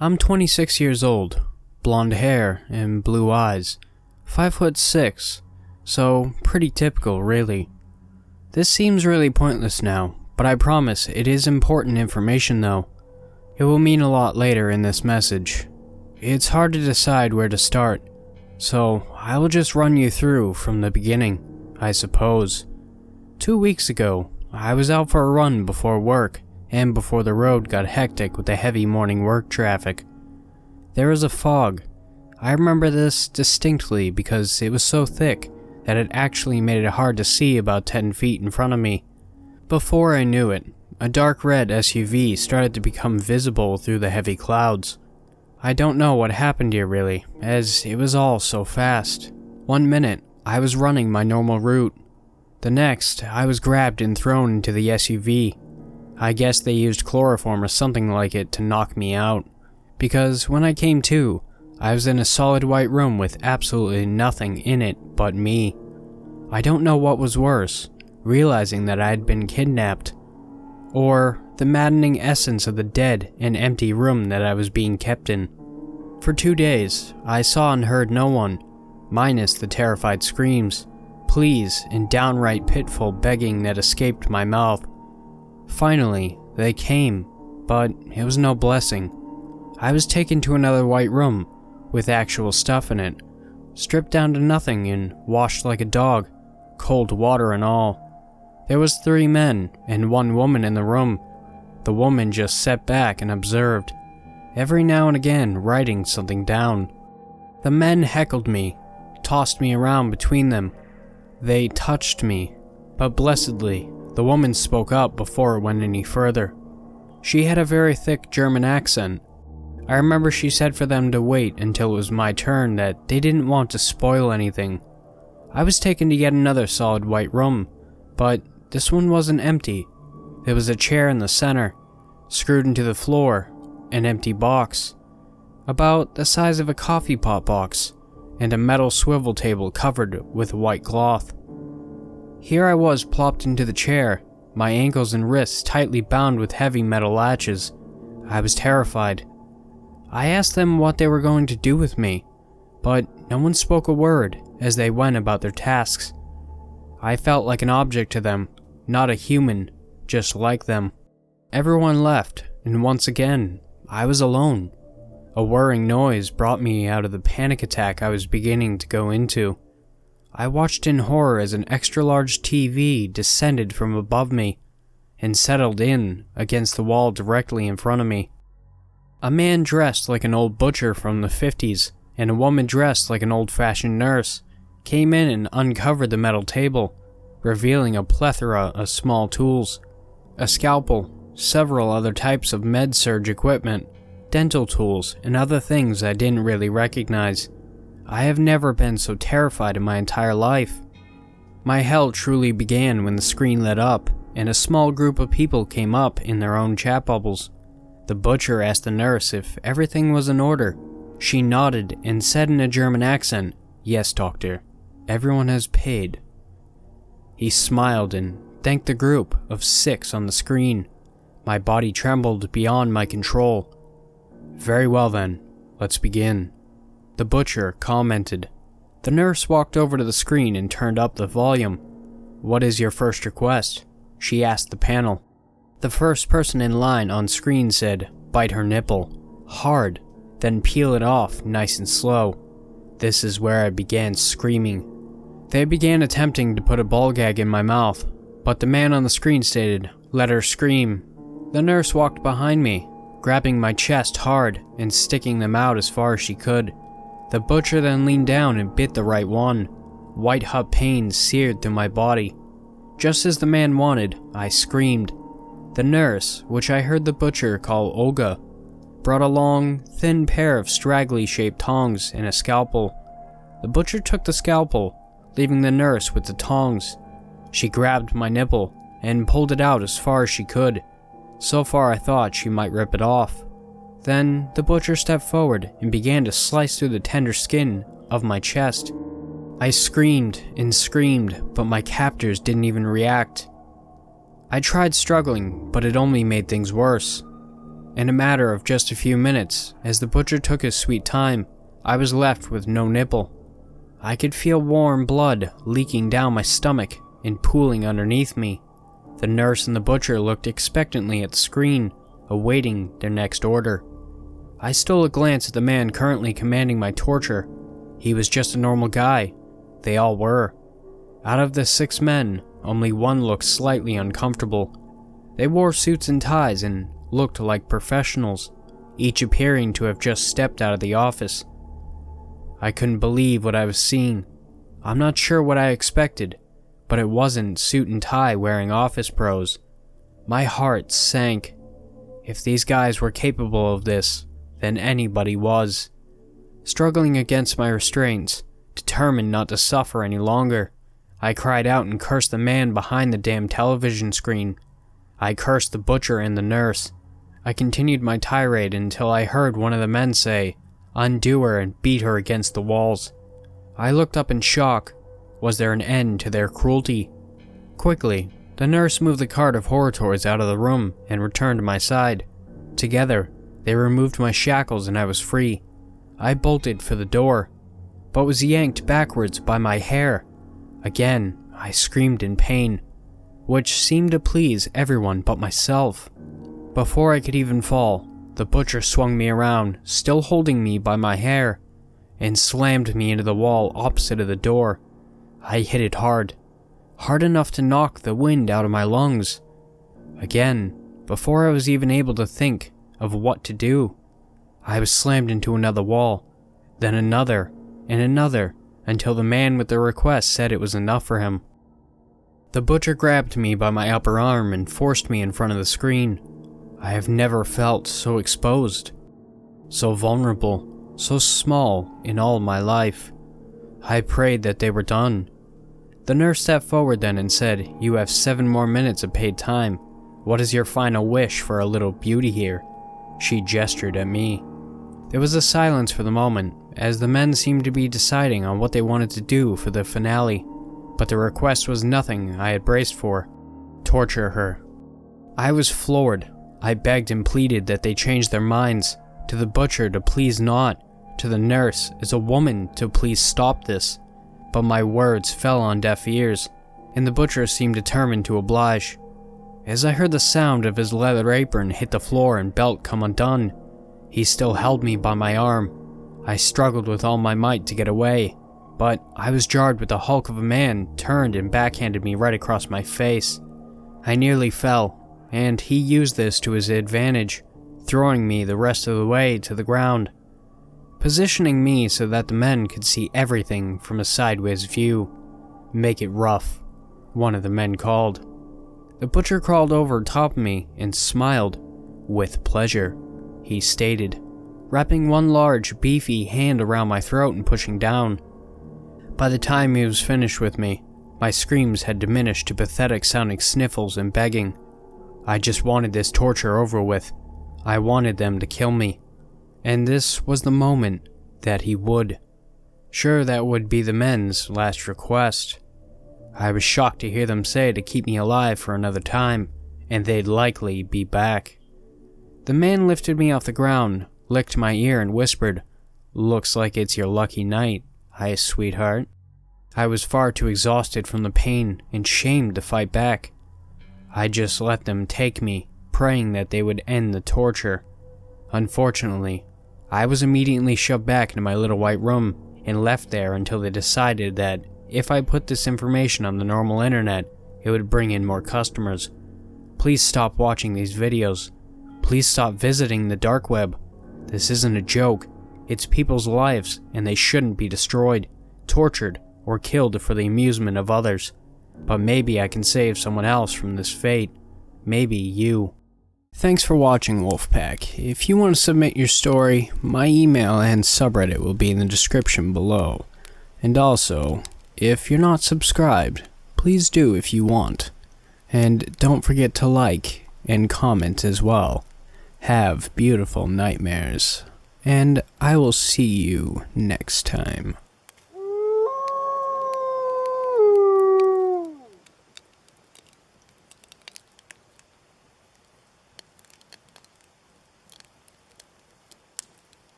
I'm 26 years old, blonde hair and blue eyes, 5'6", so pretty typical really. This seems really pointless now, but I promise it is important information though. It will mean a lot later in this message. It's hard to decide where to start, so I will just run you through from the beginning, I suppose. 2 weeks ago, I was out for a run before work, and before the road got hectic with the heavy morning work traffic. There was a fog. I remember this distinctly because it was so thick that it actually made it hard to see about 10 feet in front of me. Before I knew it, a dark red SUV started to become visible through the heavy clouds. I don't know what happened here really, as it was all so fast. 1 minute, I was running my normal route. The next, I was grabbed and thrown into the SUV. I guess they used chloroform or something like it to knock me out, because when I came to, I was in a solid white room with absolutely nothing in it but me. I don't know what was worse, realizing that I had been kidnapped, or the maddening essence of the dead and empty room that I was being kept in. For 2 days, I saw and heard no one, minus the terrified screams, pleas, and downright pitiful begging that escaped my mouth. Finally, they came, but it was no blessing. I was taken to another white room, with actual stuff in it, stripped down to nothing and washed like a dog, cold water and all. There was 3 men and 1 woman in the room. The woman just sat back and observed, every now and again writing something down. The men heckled me, tossed me around between them. They touched me, but blessedly, the woman spoke up before it went any further. She had a very thick German accent. I remember she said for them to wait until it was my turn, that they didn't want to spoil anything. I was taken to yet another solid white room, but this one wasn't empty. There was a chair in the center, screwed into the floor, an empty box, about the size of a coffee pot box, and a metal swivel table covered with white cloth. Here I was plopped into the chair, my ankles and wrists tightly bound with heavy metal latches. I was terrified. I asked them what they were going to do with me, but no one spoke a word as they went about their tasks. I felt like an object to them, not a human, just like them. Everyone left, and once again, I was alone. A whirring noise brought me out of the panic attack I was beginning to go into. I watched in horror as an extra-large TV descended from above me and settled in against the wall directly in front of me. A man dressed like an old butcher from the 50s and a woman dressed like an old-fashioned nurse came in and uncovered the metal table, revealing a plethora of small tools, a scalpel, several other types of med-surg equipment, dental tools, and other things I didn't really recognize. I have never been so terrified in my entire life. My hell truly began when the screen lit up and a small group of people came up in their own chat bubbles. The butcher asked the nurse if everything was in order. She nodded and said in a German accent, "Yes, doctor. Everyone has paid." He smiled and thanked the group of 6 on the screen. My body trembled beyond my control. "Very well then, let's begin," the butcher commented. The nurse walked over to the screen and turned up the volume. "What is your first request?" she asked the panel. The first person in line on screen said, "Bite her nipple, hard, then peel it off nice and slow." This is where I began screaming. They began attempting to put a ball gag in my mouth, but the man on the screen stated, "Let her scream." The nurse walked behind me, grabbing my chest hard and sticking them out as far as she could. The butcher then leaned down and bit the right one. White hot pain seared through my body. Just as the man wanted, I screamed. The nurse, which I heard the butcher call Olga, brought a long, thin pair of straggly shaped tongs and a scalpel. The butcher took the scalpel, leaving the nurse with the tongs. She grabbed my nipple and pulled it out as far as she could. So far I thought she might rip it off. Then the butcher stepped forward and began to slice through the tender skin of my chest. I screamed and screamed, but my captors didn't even react. I tried struggling, but it only made things worse. In a matter of just a few minutes, as the butcher took his sweet time, I was left with no nipple. I could feel warm blood leaking down my stomach and pooling underneath me. The nurse and the butcher looked expectantly at the screen, awaiting their next order. I stole a glance at the man currently commanding my torture. He was just a normal guy. They all were. Out of the 6 men, only one looked slightly uncomfortable. They wore suits and ties and looked like professionals, each appearing to have just stepped out of the office. I couldn't believe what I was seeing. I'm not sure what I expected, but it wasn't suit and tie wearing office pros. My heart sank. If these guys were capable of this, then anybody was. Struggling against my restraints, determined not to suffer any longer, I cried out and cursed the man behind the damn television screen. I cursed the butcher and the nurse. I continued my tirade until I heard one of the men say, "Undo her and beat her against the walls." I looked up in shock. Was there an end to their cruelty? Quickly, the nurse moved the cart of horror toys out of the room and returned to my side. Together, they removed my shackles and I was free. I bolted for the door, but was yanked backwards by my hair. Again, I screamed in pain, which seemed to please everyone but myself. Before I could even fall, the butcher swung me around, still holding me by my hair, and slammed me into the wall opposite of the door. I hit it hard enough to knock the wind out of my lungs. Again, before I was even able to think of what to do, I was slammed into another wall, then another, and another, until the man with the request said it was enough for him. The butcher grabbed me by my upper arm and forced me in front of the screen. I have never felt so exposed, so vulnerable, so small in all my life. I prayed that they were done. The nurse stepped forward then and said, "You have 7 more minutes of paid time. What is your final wish for a little beauty here?" She gestured at me. There was a silence for the moment, as the men seemed to be deciding on what they wanted to do for the finale, but the request was nothing I had braced for. Torture her. I was floored. I begged and pleaded that they change their minds, to the butcher to please not, to the nurse as a woman to please stop this, but my words fell on deaf ears, and the butcher seemed determined to oblige. As I heard the sound of his leather apron hit the floor and belt come undone, he still held me by my arm. I struggled with all my might to get away, but I was jarred with the hulk of a man turned and backhanded me right across my face. I nearly fell, and he used this to his advantage, throwing me the rest of the way to the ground, positioning me so that the men could see everything from a sideways view. "Make it rough," one of the men called. The butcher crawled over top of me and smiled. "With pleasure," he stated, wrapping one large, beefy hand around my throat and pushing down. By the time he was finished with me, my screams had diminished to pathetic-sounding sniffles and begging. I just wanted this torture over with. I wanted them to kill me. And this was the moment that he would. Sure, that would be the men's last request. I was shocked to hear them say to keep me alive for another time, and they'd likely be back. The man lifted me off the ground, licked my ear and whispered, "Looks like it's your lucky night, sweetheart." I was far too exhausted from the pain and shamed to fight back. I just let them take me, praying that they would end the torture. Unfortunately, I was immediately shoved back into my little white room and left there until they decided that if I put this information on the normal internet, it would bring in more customers. Please stop watching these videos. Please stop visiting the dark web. This isn't a joke. It's people's lives, and they shouldn't be destroyed, tortured, or killed for the amusement of others. But maybe I can save someone else from this fate. Maybe you. Thanks for watching, Wolfpack. If you want to submit your story, my email and subreddit will be in the description below. And also, if you're not subscribed, please do if you want. And don't forget to like and comment as well. Have beautiful nightmares. And I will see you next time.